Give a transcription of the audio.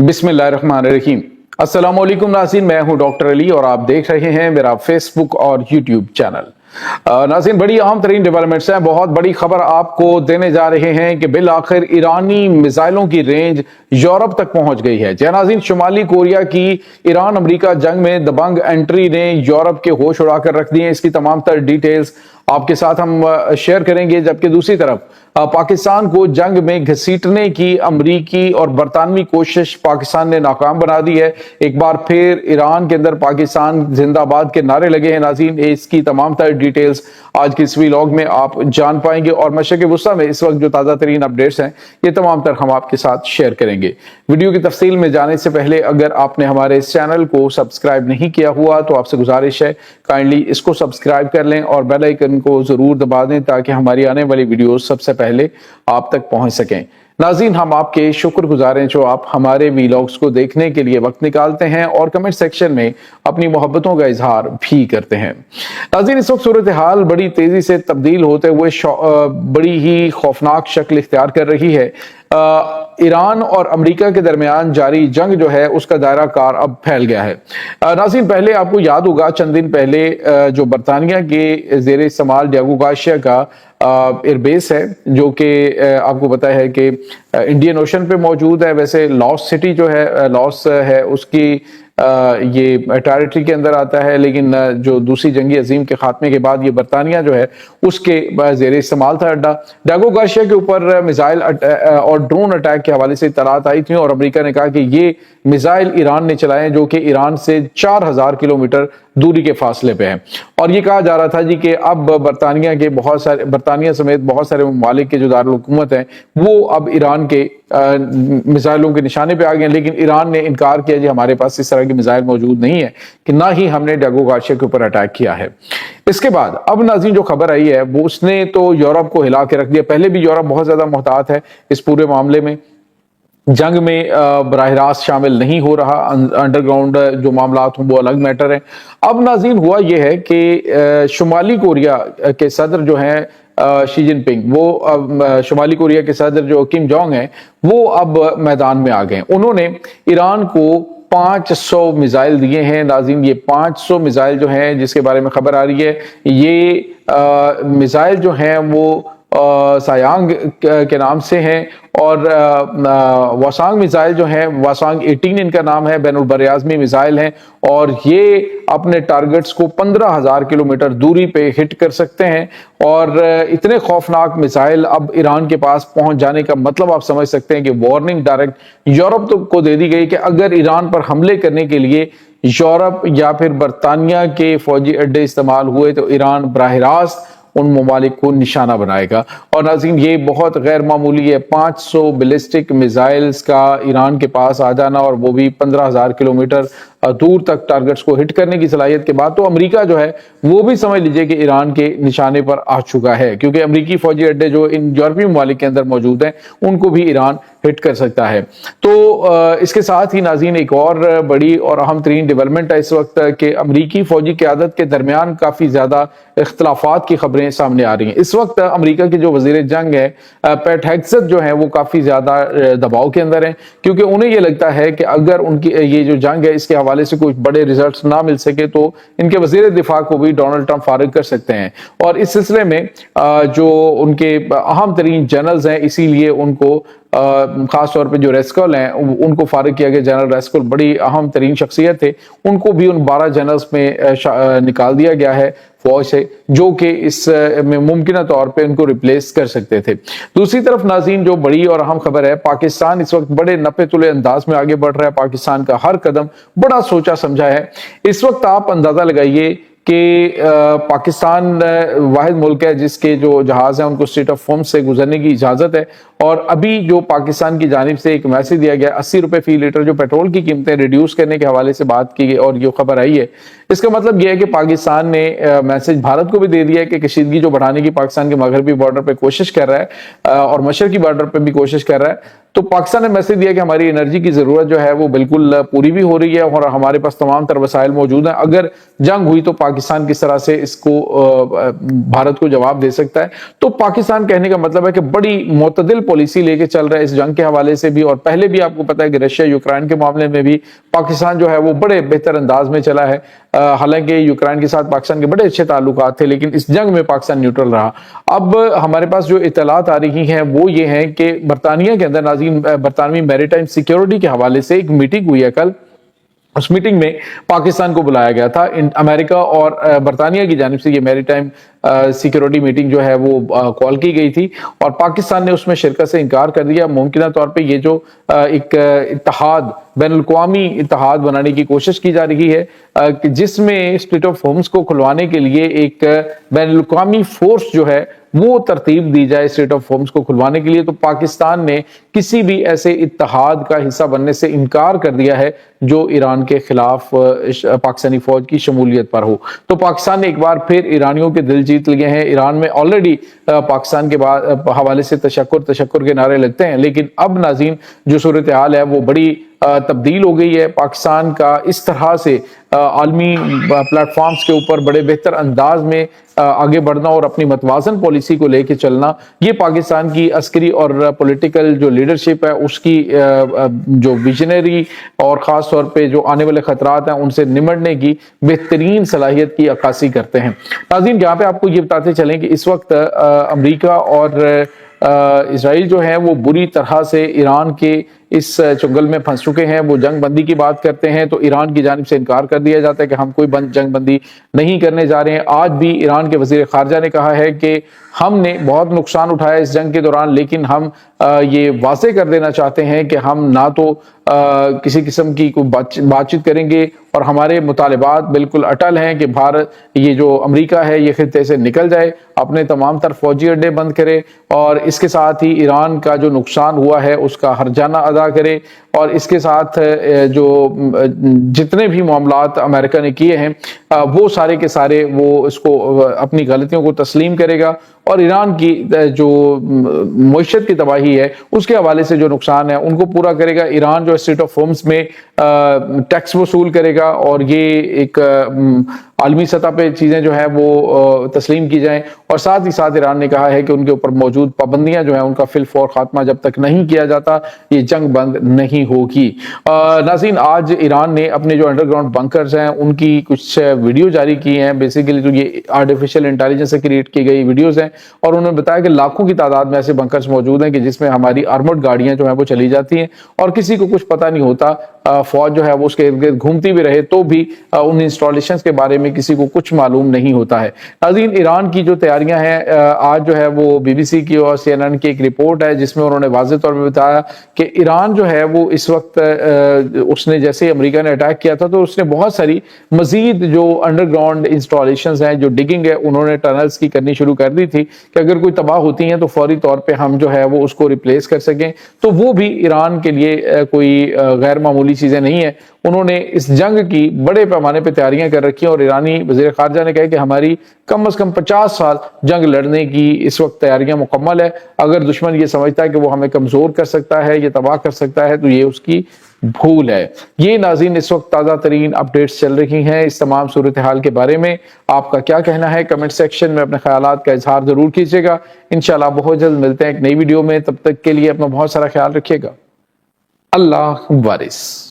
बिस्मिल्लाहिर्रहमानिर्रहीम। अस्सलाम वालेकुम नाज़रीन, मैं हूं डॉक्टर अली और आप देख रहे हैं मेरा फेसबुक और यूट्यूब चैनल। नाज़रीन, बड़ी अहम तरीन डेवलपमेंट्स हैं, बहुत बड़ी खबर आपको देने जा रहे हैं कि बिल आखिर ईरानी मिसाइलों की रेंज यूरोप तक पहुंच गई है। नाज़रीन, शुमाली कोरिया की ईरान अमेरिका जंग में दबंग एंट्री ने यूरोप के होश उड़ाकर रख दिए। इसकी तमाम तर डिटेल्स आपके साथ हम शेयर करेंगे। जबकि दूसरी तरफ पाकिस्तान को जंग में घसीटने की अमरीकी और बरतानवी कोशिश पाकिस्तान ने नाकाम बना दी है। एक बार फिर ईरान के अंदर पाकिस्तान जिंदाबाद के नारे लगे हैं। नाज़रीन, इसकी तमाम तर डिटेल्स आज की इस व्लॉग में आप जान पाएंगे और मशरिक़ वुस्ता में इस वक्त जो ताज़ा तरीन अपडेट्स हैं ये तमाम तर हम आपके साथ शेयर करेंगे। वीडियो की तफसील में जाने से पहले अगर आपने हमारे इस चैनल को सब्सक्राइब नहीं किया हुआ तो आपसे गुजारिश है काइंडली इसको सब्सक्राइब कर लें और बेल आइकन को जरूर दबा दें ताकि हमारी आने वाली वीडियोस सबसे पहले आप तक पहुंच सकें। नाज़रीन, हम आपके शुक्रगुजार हैं जो आप हमारे वीलॉग्स को देखने के लिए वक्त निकालते हैं और कमेंट सेक्शन में अपनी मोहब्बतों का इजहार भी करते हैं। नाज़रीन, इस वक्त सूरत हाल बड़ी तेजी से तब्दील होते हुए बड़ी ही खौफनाक शक्ल इख्तियार कर रही है। ईरान और अमेरिका के दरमियान जारी जंग जो है उसका दायरा कार अब फैल गया है। नाज़रीन, पहले आपको याद होगा चंद दिन पहले जो बरतानिया के जेर इस्तेमाल डियागो गार्सिया का एयरबेस है जो कि आपको पता है कि इंडियन ओशन पे मौजूद है। वैसे लॉस सिटी जो है लॉस है उसकी ये टेरिटरी के अंदर आता है, लेकिन जो दूसरी जंगी अजीम के खात्मे के बाद ये बरतानिया जो है उसके जेर इस्तेमाल था अड्डा। डियागो गार्सिया के ऊपर मिसाइल और ड्रोन अटैक के हवाले से इत्तलात आई थी और अमेरिका ने कहा कि ये मिसाइल ईरान ने चलाए जो कि ईरान से 4000 किलोमीटर दूरी के फासले पे है। और ये कहा जा रहा था जी कि अब बरतानिया समेत बहुत सारे ममालिक के जो दारुल हुकूमत हैं वो अब ईरान के मिसाइलों के निशाने पे आ गए, लेकिन ईरान ने इनकार किया जी हमारे पास इस तरह की मिसाइल मौजूद नहीं है कि ना ही हमने डियागो गार्सिया के ऊपर अटैक किया है। इसके बाद अब नाज़रीन जो खबर आई है वो उसने तो यूरोप को हिला के रख दिया। पहले भी यूरोप बहुत ज्यादा मुहतात है इस पूरे मामले में, जंग में बराह रास्त शामिल नहीं हो रहा, अंडरग्राउंड जो मामलात हों वो अलग मैटर है। अब नाज़रीन हुआ यह है कि शुमाली कोरिया के सदर जो हैं शी जिनपिंग, वो शुमाली कोरिया के सदर जो किम जोंग हैं वो अब मैदान में आ गए। उन्होंने ईरान को 500 मिसाइल दिए हैं। नाज़रीन, ये 500 मिसाइल जो हैं जिसके बारे में खबर आ रही है ये मिसाइल जो हैं वो सायांग के नाम से हैं और वासांग मिसाइल जो है वासांग 18 इनका नाम है, बैनुल बरआज़मी मिसाइल हैं और ये अपने टारगेट्स को 15,000 किलोमीटर दूरी पे हिट कर सकते हैं। और इतने खौफनाक मिसाइल अब ईरान के पास पहुंच जाने का मतलब आप समझ सकते हैं कि वार्निंग डायरेक्ट यूरोप को दे दी गई कि अगर ईरान पर हमले करने के लिए यूरोप या फिर बरतानिया के फौजी अड्डे इस्तेमाल हुए तो ईरान बराह रास्त उन ममालिक को निशाना बनाएगा। और नाज़रीन, ये बहुत गैर मामूली है, 500 बैलिस्टिक मिसाइल्स का ईरान के पास आ जाना और वो भी 15,000 किलोमीटर दूर तक टारगेट्स को हिट करने की सलाहियत के बाद तो अमेरिका जो है वो भी समझ लीजिए कि ईरान के निशाने पर आ चुका है, क्योंकि अमेरिकी फौजी अड्डे जो इन यूरोपीय ममालिक के अंदर मौजूद हैं उनको भी ईरान हिट कर सकता है। तो इसके साथ ही नाज़रीन एक और बड़ी और अहम तरीन डेवलपमेंट है इस वक्त कि अमेरिकी फौजी क़यादत के दरमियान काफ़ी ज़्यादा इख्तलाफात की खबरें सामने आ रही हैं। इस वक्त अमेरिका के जो वज़ीर जंग है पेट हेग्सेथ जो है वो काफ़ी ज़्यादा दबाव के अंदर हैं, क्योंकि उन्हें ये लगता है कि अगर उनकी ये जो जंग है इसके हवाले से कुछ बड़े रिजल्ट्स ना मिल सके तो इनके वज़ीर दिफा को भी डोनाल्ड ट्रंप फारिग कर सकते हैं। और इस सिलसिले में जो उनके अहम तरीन जनरल्स हैं इसीलिए उनको खास तौर पे जो रेस्कल हैं उनको फारिग किया गया। जनरल रेस्कल बड़ी अहम तरीन शख्सियत थे, उनको भी उन 12 जनरल्स में निकाल दिया गया है फौज से, जो कि इस में मुमकिन तौर पे उनको रिप्लेस कर सकते थे। दूसरी तरफ नाज़रीन जो बड़ी और अहम खबर है, पाकिस्तान इस वक्त बड़े नपे तुले अंदाज में आगे बढ़ रहा है। पाकिस्तान का हर कदम बड़ा सोचा समझा है। इस वक्त आप अंदाजा लगाइए कि पाकिस्तान वाहिद मुल्क है जिसके जो जहाज हैं उनको स्ट्रेट ऑफ होर्मुज़ से गुजरने की इजाज़त है। और अभी जो पाकिस्तान की जानिब से एक मैसेज दिया गया 80 रुपए फी लीटर जो पेट्रोल की कीमतें रिड्यूस करने के हवाले से बात की गई और ये खबर आई है, इसका मतलब यह है कि पाकिस्तान ने मैसेज भारत को भी दे दिया है कि कशीदगी जो बढ़ाने की पाकिस्तान के मगरबी बॉर्डर पे कोशिश कर रहा है और मशरकी बॉर्डर पे भी कोशिश कर रहा है। तो पाकिस्तान ने मैसेज दिया कि हमारी एनर्जी की जरूरत जो है वो बिल्कुल पूरी भी हो रही है और हमारे पास तमाम तर वसाइल मौजूद हैं। अगर जंग हुई तो पाकिस्तान किस तरह से इसको भारत को जवाब दे सकता है। तो पाकिस्तान कहने का मतलब है कि बड़ी मुतदिल پالیسی لے کے چل رہا ہے اس جنگ کے حوالے سے بھی، اور پہلے بھی آپ کو پتا ہے کہ رشیا یوکرائن کے معاملے میں بھی پاکستان جو ہے وہ بڑے بہتر انداز میں چلا ہے، حالانکہ یوکرائن کے ساتھ پاکستان کے بڑے اچھے تعلقات تھے، لیکن اس جنگ میں پاکستان نیوٹرل رہا۔ اب ہمارے پاس جو اطلاعات آ رہی ہیں وہ یہ ہیں کہ برطانیہ کے اندر ناظرین برطانوی میری ٹائم سیکیورٹی کے حوالے سے ایک میٹنگ ہوئی ہے کل، اس میٹنگ میں پاکستان کو بلایا گیا تھا۔ امریکہ اور برطانیہ کی جانب سے یہ میری ٹائم سیکیورٹی میٹنگ جو ہے وہ کال کی گئی تھی، اور پاکستان نے اس میں شرکت سے انکار کر دیا۔ ممکنہ طور پہ یہ جو ایک اتحاد، بین الاقوامی اتحاد بنانے کی کوشش کی جا رہی ہے، جس میں اسٹریٹ آف ہومز کو کھلوانے کے لیے ایک بین الاقوامی فورس جو ہے وہ ترتیب دی جائے اسٹریٹ آف ہومز کو کھلوانے کے لیے، تو پاکستان نے کسی بھی ایسے اتحاد کا حصہ بننے سے انکار کر دیا ہے جو ایران کے خلاف پاکستانی فوج کی شمولیت پر ہو۔ تو پاکستان نے ایک بار پھر ایرانیوں کے دل جیت لیے ہیں۔ ایران میں آلریڈی پاکستان کے حوالے سے تشکر کے نعرے لگتے ہیں، لیکن اب ناظرین جو صورتحال ہے وہ بڑی تبدیل ہو گئی ہے۔ پاکستان کا اس طرح سے عالمی پلیٹ فارمز کے اوپر بڑے بہتر انداز میں آگے بڑھنا اور اپنی متوازن پالیسی کو لے کے چلنا، یہ پاکستان کی عسکری اور پولیٹیکل جو لیڈرشپ ہے اس کی جو ویژنری اور خاص طور پہ جو آنے والے خطرات ہیں ان سے نمٹنے کی بہترین صلاحیت کی عکاسی کرتے ہیں۔ ناظرین یہاں پہ آپ کو یہ بتاتے چلیں کہ اس وقت امریکہ اور اسرائیل جو ہیں وہ بری طرح سے ایران کے اس چنگل میں پھنس چکے ہیں۔ وہ جنگ بندی کی بات کرتے ہیں تو ایران کی جانب سے انکار کر دیا جاتا ہے کہ ہم کوئی جنگ بندی نہیں کرنے جا رہے ہیں۔ آج بھی ایران کے وزیر خارجہ نے کہا ہے کہ ہم نے بہت نقصان اٹھایا اس جنگ کے دوران، لیکن ہم یہ واضح کر دینا چاہتے ہیں کہ ہم نہ تو کسی قسم کی کوئی بات چیت کریں گے، اور ہمارے مطالبات بالکل اٹل ہیں کہ بھارت، یہ جو امریکہ ہے، یہ خطے سے نکل جائے، اپنے تمام تر فوجی اڈے بند کرے، اور اس کے ساتھ ہی ایران کا جو نقصان ہوا ہے اس کا ہرجانہ ادا کرے، اور اس کے ساتھ جو جتنے بھی معاملات امریکہ نے کیے ہیں وہ سارے کے سارے وہ اس کو اپنی غلطیوں کو تسلیم کرے گا، اور ایران کی جو معیشت کی تباہی ہے اس کے حوالے سے جو نقصان ہے ان کو پورا کرے گا۔ ایران جو اسٹریٹ آف ہومز میں ٹیکس وصول کرے گا، اور یہ ایک عالمی سطح پہ چیزیں جو ہیں وہ تسلیم کی جائیں، اور ساتھ ہی ساتھ ایران نے کہا ہے کہ ان کے اوپر موجود پابندیاں جو ہیں ان کا فی الفور خاتمہ جب تک نہیں کیا جاتا یہ جنگ بند نہیں ہوگی۔ ناظرین آج ایران نے اپنے جو انڈر گراؤنڈ بنکرز ہیں ان کی کچھ ویڈیو جاری کی ہیں، بیسیکلی جو یہ آرٹیفیشل انٹیلیجنس سے کریٹ کی گئی ویڈیوز ہیں، اور انہوں نے بتایا کہ لاکھوں کی تعداد میں ایسے بنکرز موجود ہیں کہ جس میں ہماری آرمڈ گاڑیاں جو ہیں وہ چلی جاتی ہیں اور کسی کو کچھ پتہ نہیں ہوتا، فوج جو ہے وہ اس کے ارد گرد گھومتی بھی رہے تو بھی ان انسٹالیشنز کے بارے میں کسی کو کچھ معلوم نہیں ہوتا ہے۔ ناظرین ایران کی جو تیاریاں ہیں، آج جو ہے وہ بی بی سی کی اور سی این این کی ایک رپورٹ ہے جس میں انہوں نے واضح طور پہ بتایا کہ ایران جو ہے وہ اس وقت اس نے جیسے امریکہ نے اٹیک کیا تھا تو اس نے بہت ساری مزید جو انڈر گراؤنڈ انسٹالیشنز ہیں، جو ڈگنگ ہے، انہوں نے ٹنلز کی کرنی شروع کر دی تھی کہ اگر کوئی تباہ ہوتی ہیں تو فوری طور پہ ہم جو ہے وہ اس کو ریپلیس کر سکیں۔ تو وہ بھی ایران کے لیے کوئی غیر معمولی چیزیں نہیں ہیں۔ انہوں نے اس جنگ کی بڑے پیمانے پہ تیاریاں کر رکھی ہیں، اور ایرانی وزیر خارجہ نے کہا کہ ہماری کم از کم 50 سال جنگ لڑنے کی اس وقت تیاریاں مکمل ہے۔ اگر دشمن یہ سمجھتا ہے کہ وہ ہمیں کمزور کر سکتا ہے، یہ تباہ کر سکتا ہے، تو یہ اس کی بھول ہے۔ یہ ناظرین اس وقت تازہ ترین اپڈیٹس چل رہی ہیں اس تمام صورتحال کے بارے میں۔ آپ کا کیا کہنا ہے کمنٹ سیکشن میں اپنے خیالات کا اظہار ضرور کیجیے گا۔ انشاءاللہ بہت جلد ملتے ہیں ایک نئی ویڈیو میں، تب تک کے لیے اپنا بہت سارا خیال رکھیے گا۔ اللہ وارث۔